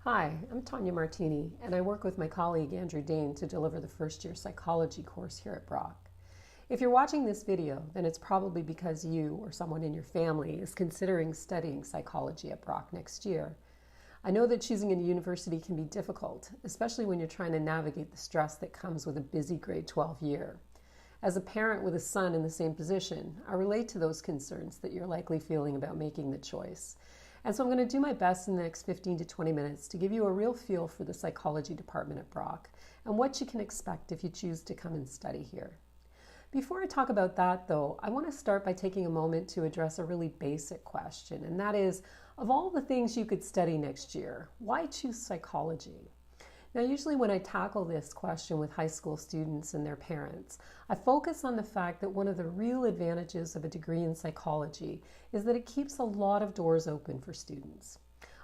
Hi, I'm Tanya Martini, and I work with my colleague Andrew Dane to deliver the first-year psychology course here at Brock. If you're watching this video, then it's probably because you or someone in your family is considering studying psychology at Brock next year. I know that choosing a university can be difficult, especially when you're trying to navigate the stress that comes with a busy grade 12 year. As a parent with a son in the same position, I relate to those concerns that you're likely feeling about making the choice. And so I'm going to do my best in the next 15 to 20 minutes to give you a real feel for the psychology department at Brock and what you can expect if you choose to come and study here. Before I talk about that, though, I want to start by taking a moment to address a really basic question, and that is, of all the things you could study next year, why choose psychology? Now, usually when I tackle this question with high school students and their parents, I focus on the fact that one of the real advantages of a degree in psychology is that it keeps a lot of doors open for students.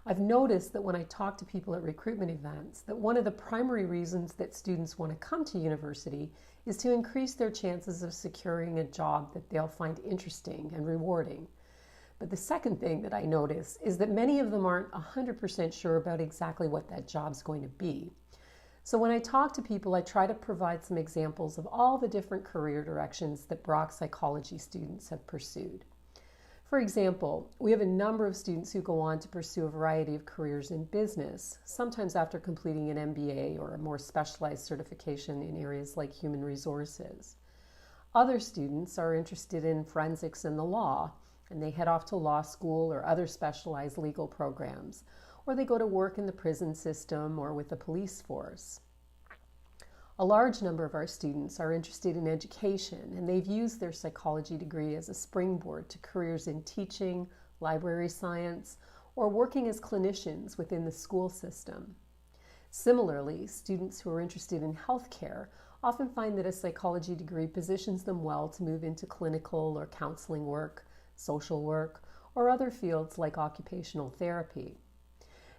I've noticed that when I talk to people at recruitment events, that one of the primary reasons that students want to come to university is to increase their chances of securing a job that they'll find interesting and rewarding. But the second thing that I notice is that many of them aren't 100% sure about exactly what that job's going to be. So when I talk to people, I try to provide some examples of all the different career directions that Brock psychology students have pursued. For example, we have a number of students who go on to pursue a variety of careers in business, sometimes after completing an MBA or a more specialized certification in areas like human resources. Other students are interested in forensics and the law, and they head off to law school or other specialized legal programs, or they go to work in the prison system or with the police force. A large number of our students are interested in education, and they've used their psychology degree as a springboard to careers in teaching, library science, or working as clinicians within the school system. Similarly, students who are interested in healthcare often find that a psychology degree positions them well to move into clinical or counseling work, social work, or other fields like occupational therapy.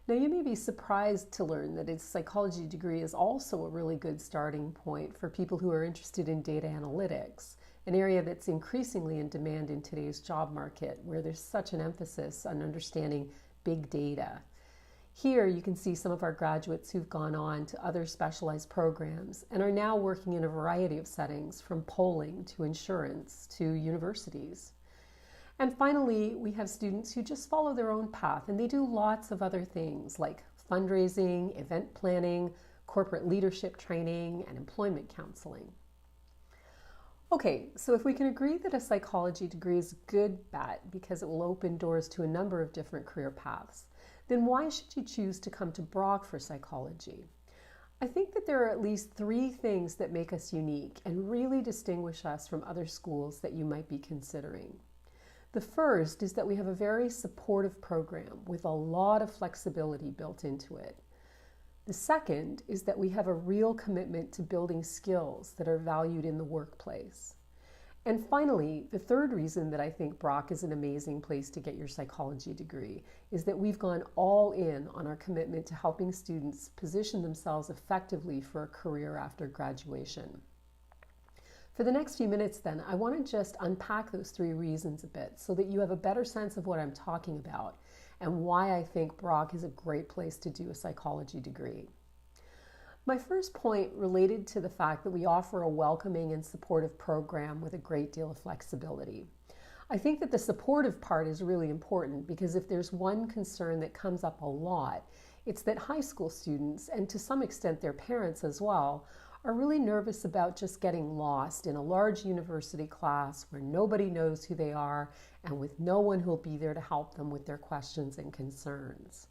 Now, you may be surprised to learn that a psychology degree is also a really good starting point for people who are interested in data analytics, an area that's increasingly in demand in today's job market, where there's such an emphasis on understanding big data. Here you can see some of our graduates who've gone on to other specialized programs and are now working in a variety of settings, from polling to insurance to universities. And finally, we have students who just follow their own path, and they do lots of other things like fundraising, event planning, corporate leadership training, and employment counseling. Okay, so if we can agree that a psychology degree is a good bet because it will open doors to a number of different career paths, then why should you choose to come to Brock for psychology? I think that there are at least 3 things that make us unique and really distinguish us from other schools that you might be considering. The first is that we have a very supportive program with a lot of flexibility built into it. The second is that we have a real commitment to building skills that are valued in the workplace. And finally, the third reason that I think Brock is an amazing place to get your psychology degree is that we've gone all in on our commitment to helping students position themselves effectively for a career after graduation. For the next few minutes then, I want to just unpack those 3 reasons a bit so that you have a better sense of what I'm talking about and why I think Brock is a great place to do a psychology degree. My first point related to the fact that we offer a welcoming and supportive program with a great deal of flexibility. I think that the supportive part is really important because if there's one concern that comes up a lot, it's that high school students, and to some extent their parents as well, are really nervous about just getting lost in a large university class where nobody knows who they are and with no one who'll be there to help them with their questions and concerns.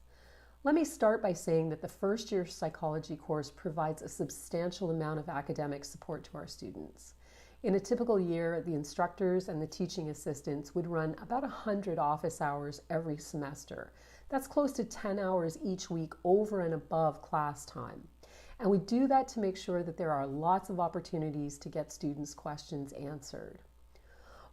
Let me start by saying that the first-year psychology course provides a substantial amount of academic support to our students. In a typical year, the instructors and the teaching assistants would run about 100 office hours every semester. That's close to 10 hours each week over and above class time. And we do that to make sure that there are lots of opportunities to get students' questions answered.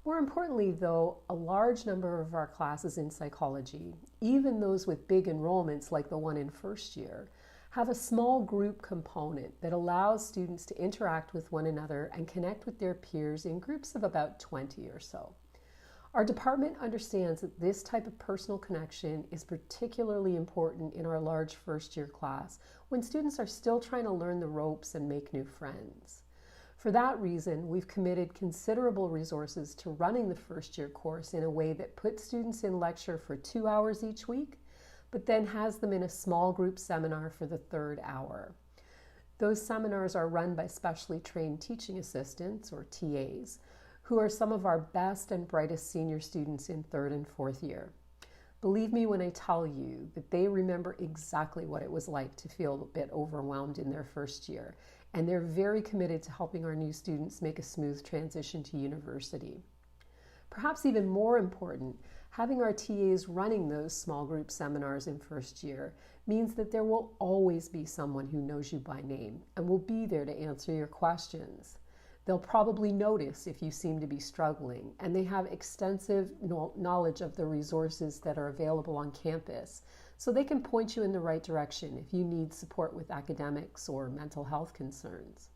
More importantly, though, a large number of our classes in psychology, even those with big enrollments like the one in first year, have a small group component that allows students to interact with one another and connect with their peers in groups of about 20 or so. Our department understands that this type of personal connection is particularly important in our large first-year class when students are still trying to learn the ropes and make new friends. For that reason, we've committed considerable resources to running the first-year course in a way that puts students in lecture for 2 hours each week, but then has them in a small group seminar for the third hour. Those seminars are run by specially trained teaching assistants, or TAs, who are some of our best and brightest senior students in third and fourth year. Believe me when I tell you that they remember exactly what it was like to feel a bit overwhelmed in their first year, and they're very committed to helping our new students make a smooth transition to university. Perhaps even more important, having our TAs running those small group seminars in first year means that there will always be someone who knows you by name and will be there to answer your questions. They'll probably notice if you seem to be struggling, and they have extensive knowledge of the resources that are available on campus, so they can point you in the right direction if you need support with academics or mental health concerns.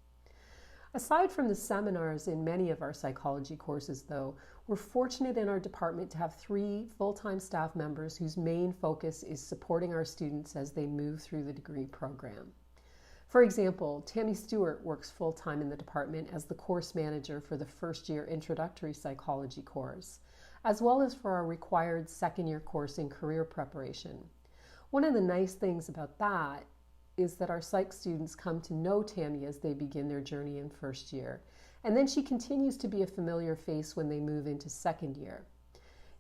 Aside from the seminars in many of our psychology courses, though, we're fortunate in our department to have 3 full-time staff members whose main focus is supporting our students as they move through the degree program. For example, Tammy Stewart works full-time in the department as the course manager for the first-year introductory psychology course, as well as for our required second-year course in career preparation. One of the nice things about that is that our psych students come to know Tammy as they begin their journey in first year, and then she continues to be a familiar face when they move into second year.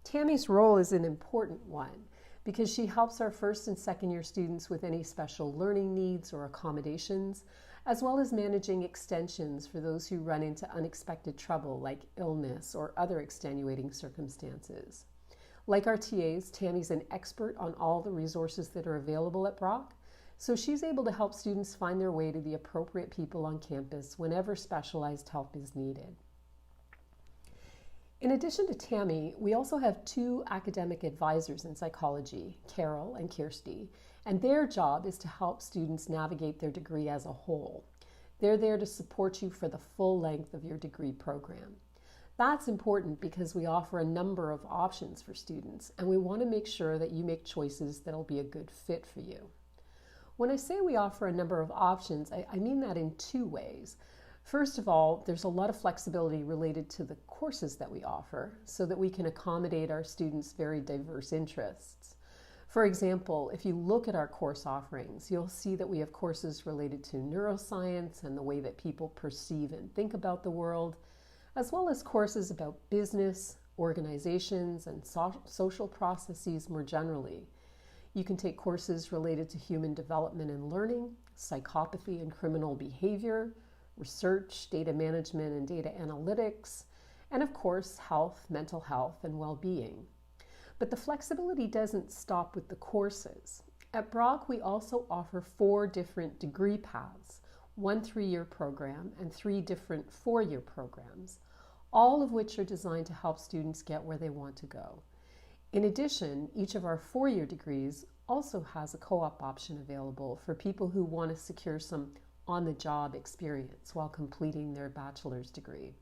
Tammy's role is an important one, because she helps our first and second year students with any special learning needs or accommodations, as well as managing extensions for those who run into unexpected trouble like illness or other extenuating circumstances. Like our TAs, Tammy's an expert on all the resources that are available at Brock, so she's able to help students find their way to the appropriate people on campus whenever specialized help is needed. In addition to Tammy, we also have 2 academic advisors in psychology, Carol and Kirsty, and their job is to help students navigate their degree as a whole. They're there to support you for the full length of your degree program. That's important because we offer a number of options for students, and we want to make sure that you make choices that'll be a good fit for you. When I say we offer a number of options, I mean that in 2 ways. First of all, there's a lot of flexibility related to the courses that we offer so that we can accommodate our students' very diverse interests. For example, if you look at our course offerings, you'll see that we have courses related to neuroscience and the way that people perceive and think about the world, as well as courses about business, organizations, and social processes more generally. You can take courses related to human development and learning, psychopathy and criminal behavior, research, data management and data analytics, and of course, health, mental health, and well-being. But the flexibility doesn't stop with the courses. At Brock, we also offer 4 different degree paths, 1 3-year program and 3 different 4-year programs, all of which are designed to help students get where they want to go. In addition, each of our 4-year degrees also has a co-op option available for people who want to secure some on-the-job experience while completing their bachelor's degree.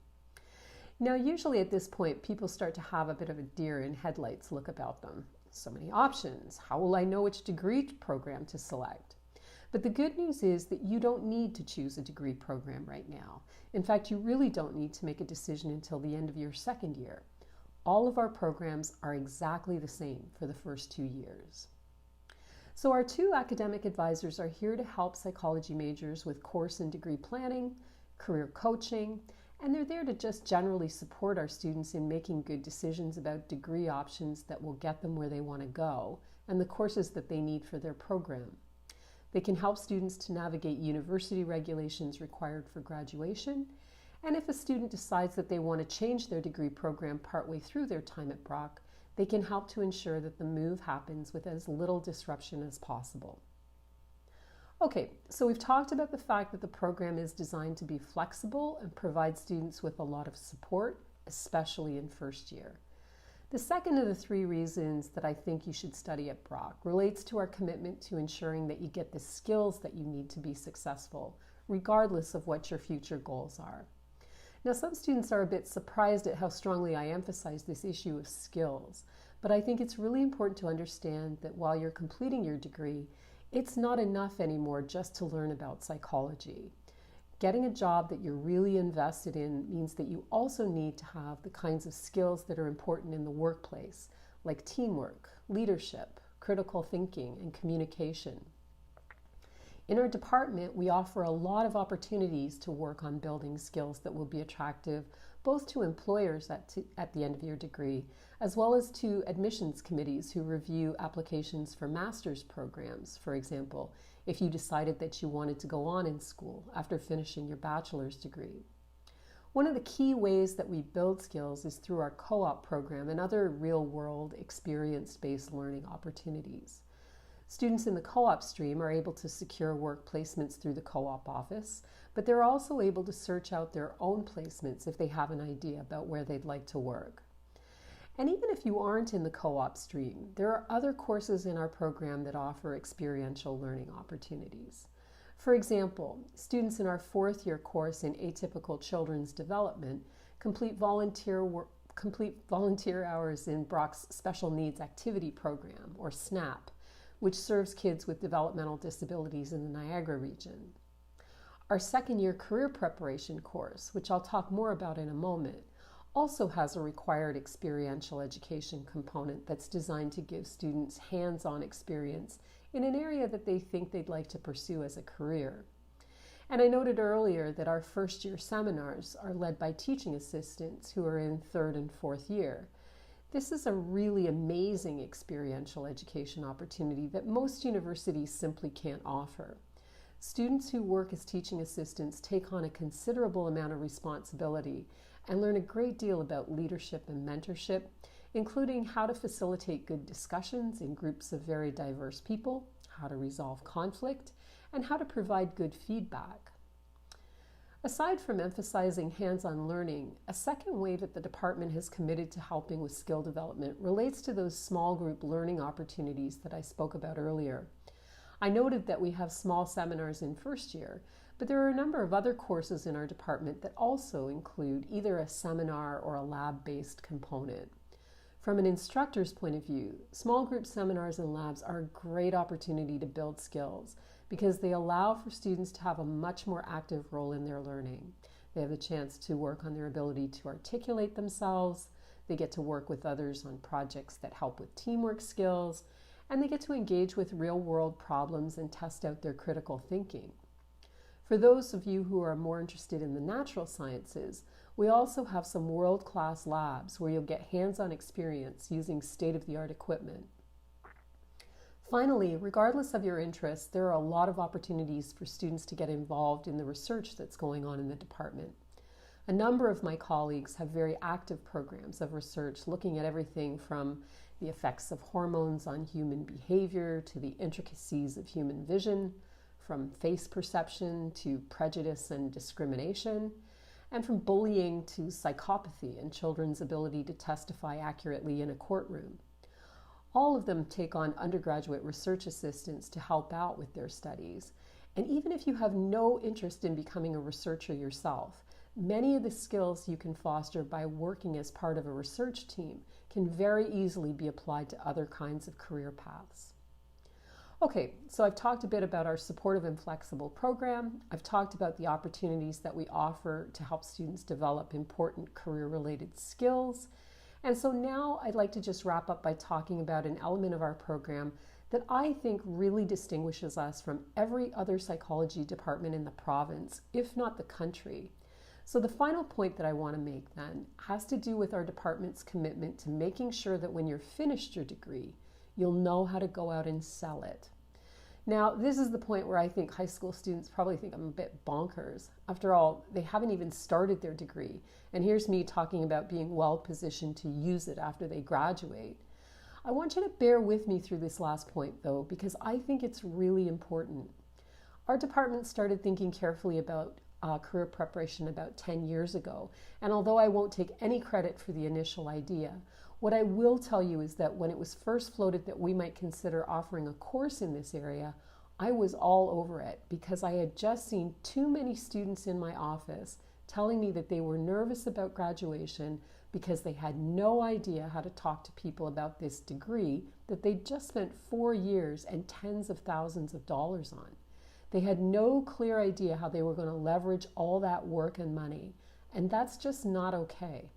Now, usually at this point, people start to have a bit of a deer in headlights look about them. So many options. How will I know which degree program to select? But the good news is that you don't need to choose a degree program right now. In fact, you really don't need to make a decision until the end of your second year. All of our programs are exactly the same for the first 2 years. So our 2 academic advisors are here to help psychology majors with course and degree planning, career coaching, and they're there to just generally support our students in making good decisions about degree options that will get them where they want to go and the courses that they need for their program. They can help students to navigate university regulations required for graduation, and if a student decides that they want to change their degree program partway through their time at Brock, they can help to ensure that the move happens with as little disruption as possible. Okay, so we've talked about the fact that the program is designed to be flexible and provide students with a lot of support, especially in first year. The second of the 3 reasons that I think you should study at Brock relates to our commitment to ensuring that you get the skills that you need to be successful, regardless of what your future goals are. Now, some students are a bit surprised at how strongly I emphasize this issue of skills, but I think it's really important to understand that while you're completing your degree, it's not enough anymore just to learn about psychology. Getting a job that you're really invested in means that you also need to have the kinds of skills that are important in the workplace, like teamwork, leadership, critical thinking, and communication. In our department, we offer a lot of opportunities to work on building skills that will be attractive both to employers at the end of your degree, as well as to admissions committees who review applications for master's programs, for example, if you decided that you wanted to go on in school after finishing your bachelor's degree. One of the key ways that we build skills is through our co-op program and other real-world experience-based learning opportunities. Students in the co-op stream are able to secure work placements through the co-op office, but they're also able to search out their own placements if they have an idea about where they'd like to work. And even if you aren't in the co-op stream, there are other courses in our program that offer experiential learning opportunities. For example, students in our fourth-year course in Atypical Children's Development complete volunteer hours in Brock's Special Needs Activity Program, or SNAP, which serves kids with developmental disabilities in the Niagara region. Our second-year career preparation course, which I'll talk more about in a moment, also has a required experiential education component that's designed to give students hands-on experience in an area that they think they'd like to pursue as a career. And I noted earlier that our first-year seminars are led by teaching assistants who are in third and fourth year. This is a really amazing experiential education opportunity that most universities simply can't offer. Students who work as teaching assistants take on a considerable amount of responsibility and learn a great deal about leadership and mentorship, including how to facilitate good discussions in groups of very diverse people, how to resolve conflict, and how to provide good feedback. Aside from emphasizing hands-on learning, a second way that the department has committed to helping with skill development relates to those small group learning opportunities that I spoke about earlier. I noted that we have small seminars in first year, but there are a number of other courses in our department that also include either a seminar or a lab-based component. From an instructor's point of view, small group seminars and labs are a great opportunity to build skills because they allow for students to have a much more active role in their learning. They have a chance to work on their ability to articulate themselves, they get to work with others on projects that help with teamwork skills, and they get to engage with real-world problems and test out their critical thinking. For those of you who are more interested in the natural sciences, we also have some world-class labs where you'll get hands-on experience using state-of-the-art equipment. Finally, regardless of your interests, there are a lot of opportunities for students to get involved in the research that's going on in the department. A number of my colleagues have very active programs of research looking at everything from the effects of hormones on human behavior to the intricacies of human vision, from face perception to prejudice and discrimination, and from bullying to psychopathy and children's ability to testify accurately in a courtroom. All of them take on undergraduate research assistants to help out with their studies. And even if you have no interest in becoming a researcher yourself, many of the skills you can foster by working as part of a research team can very easily be applied to other kinds of career paths. Okay, so I've talked a bit about our supportive and flexible program. I've talked about the opportunities that we offer to help students develop important career-related skills. And so now I'd like to just wrap up by talking about an element of our program that I think really distinguishes us from every other psychology department in the province, if not the country. So the final point that I want to make then has to do with our department's commitment to making sure that when you're finished your degree, you'll know how to go out and sell it. Now, this is the point where I think high school students probably think I'm a bit bonkers. After all, they haven't even started their degree, and here's me talking about being well positioned to use it after they graduate. I want you to bear with me through this last point, though, because I think it's really important. Our department started thinking carefully about career preparation about 10 years ago, and although I won't take any credit for the initial idea, what I will tell you is that when it was first floated that we might consider offering a course in this area, I was all over it because I had just seen too many students in my office telling me that they were nervous about graduation because they had no idea how to talk to people about this degree that they'd just spent 4 years and tens of thousands of dollars on. They had no clear idea how they were going to leverage all that work and money, and that's just not okay.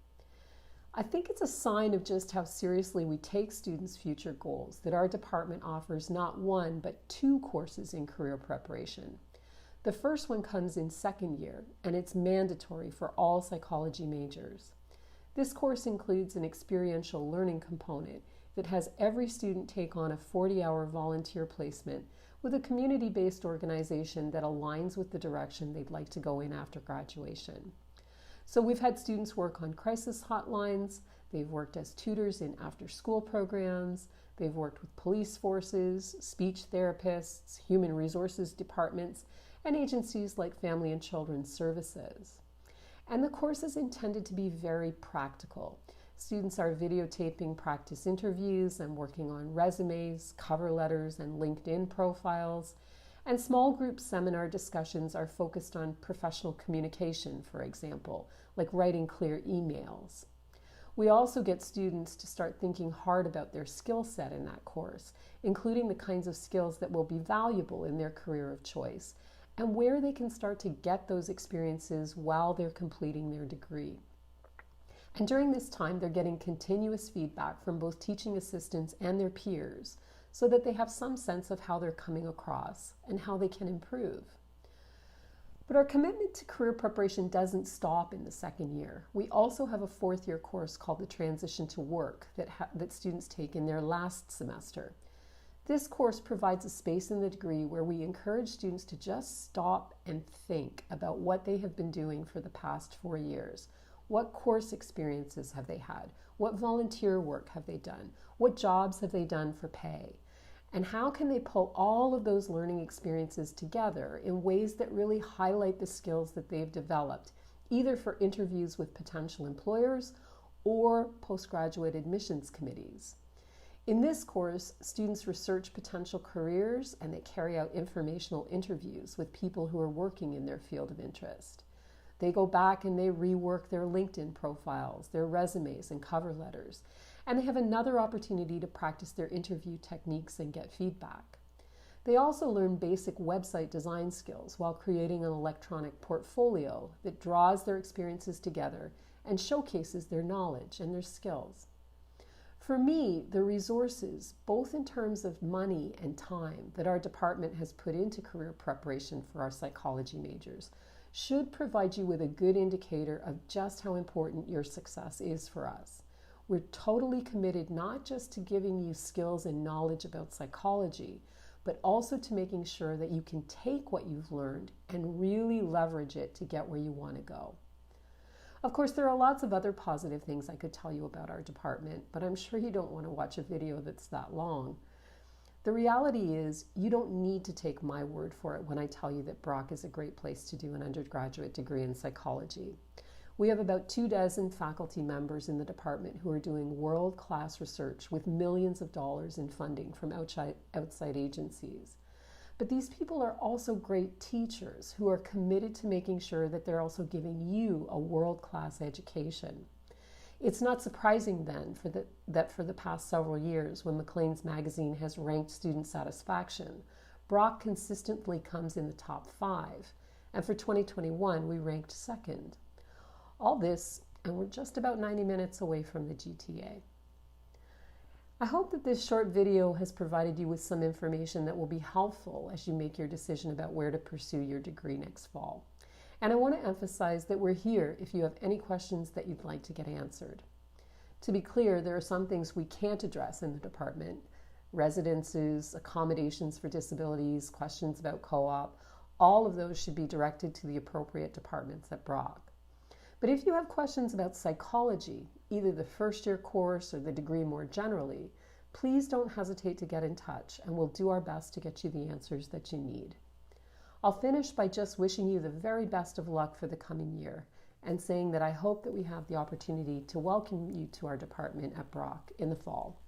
I think it's a sign of just how seriously we take students' future goals that our department offers not one, but 2 courses in career preparation. The first one comes in second year, and it's mandatory for all psychology majors. This course includes an experiential learning component that has every student take on a 40-hour volunteer placement with a community-based organization that aligns with the direction they'd like to go in after graduation. So we've had students work on crisis hotlines, they've worked as tutors in after-school programs, they've worked with police forces, speech therapists, human resources departments, and agencies like Family and Children's Services. And the course is intended to be very practical. Students are videotaping practice interviews and working on resumes, cover letters, and LinkedIn profiles. And small group seminar discussions are focused on professional communication, for example, like writing clear emails. We also get students to start thinking hard about their skill set in that course, including the kinds of skills that will be valuable in their career of choice, and where they can start to get those experiences while they're completing their degree. And during this time, they're getting continuous feedback from both teaching assistants and their peers so that they have some sense of how they're coming across and how they can improve. But our commitment to career preparation doesn't stop in the second year. We also have a 4th-year course called the Transition to Work that students take in their last semester. This course provides a space in the degree where we encourage students to just stop and think about what they have been doing for the past 4 years. What course experiences have they had? What volunteer work have they done? What jobs have they done for pay? And how can they pull all of those learning experiences together in ways that really highlight the skills that they've developed, either for interviews with potential employers or postgraduate admissions committees? In this course, students research potential careers and they carry out informational interviews with people who are working in their field of interest. They go back and they rework their LinkedIn profiles, their resumes and cover letters, and they have another opportunity to practice their interview techniques and get feedback. They also learn basic website design skills while creating an electronic portfolio that draws their experiences together and showcases their knowledge and their skills. For me, the resources, both in terms of money and time, that our department has put into career preparation for our psychology majors should provide you with a good indicator of just how important your success is for us. We're totally committed not just to giving you skills and knowledge about psychology, but also to making sure that you can take what you've learned and really leverage it to get where you want to go. Of course, there are lots of other positive things I could tell you about our department, but I'm sure you don't want to watch a video that's that long. The reality is, you don't need to take my word for it when I tell you that Brock is a great place to do an undergraduate degree in psychology. We have about 24 faculty members in the department who are doing world-class research with millions of dollars in funding from outside agencies. But these people are also great teachers who are committed to making sure that they're also giving you a world-class education. It's not surprising then that for the past several years, when Maclean's magazine has ranked student satisfaction, Brock consistently comes in the top 5, and for 2021 we ranked 2nd. All this, and we're just about 90 minutes away from the GTA. I hope that this short video has provided you with some information that will be helpful as you make your decision about where to pursue your degree next fall. And I want to emphasize that we're here if you have any questions that you'd like to get answered. To be clear, there are some things we can't address in the department: residences, accommodations for disabilities, questions about co-op. All of those should be directed to the appropriate departments at Brock. But if you have questions about psychology, either the first-year course or the degree more generally, please don't hesitate to get in touch, and we'll do our best to get you the answers that you need. I'll finish by just wishing you the very best of luck for the coming year, and saying that I hope that we have the opportunity to welcome you to our department at Brock in the fall.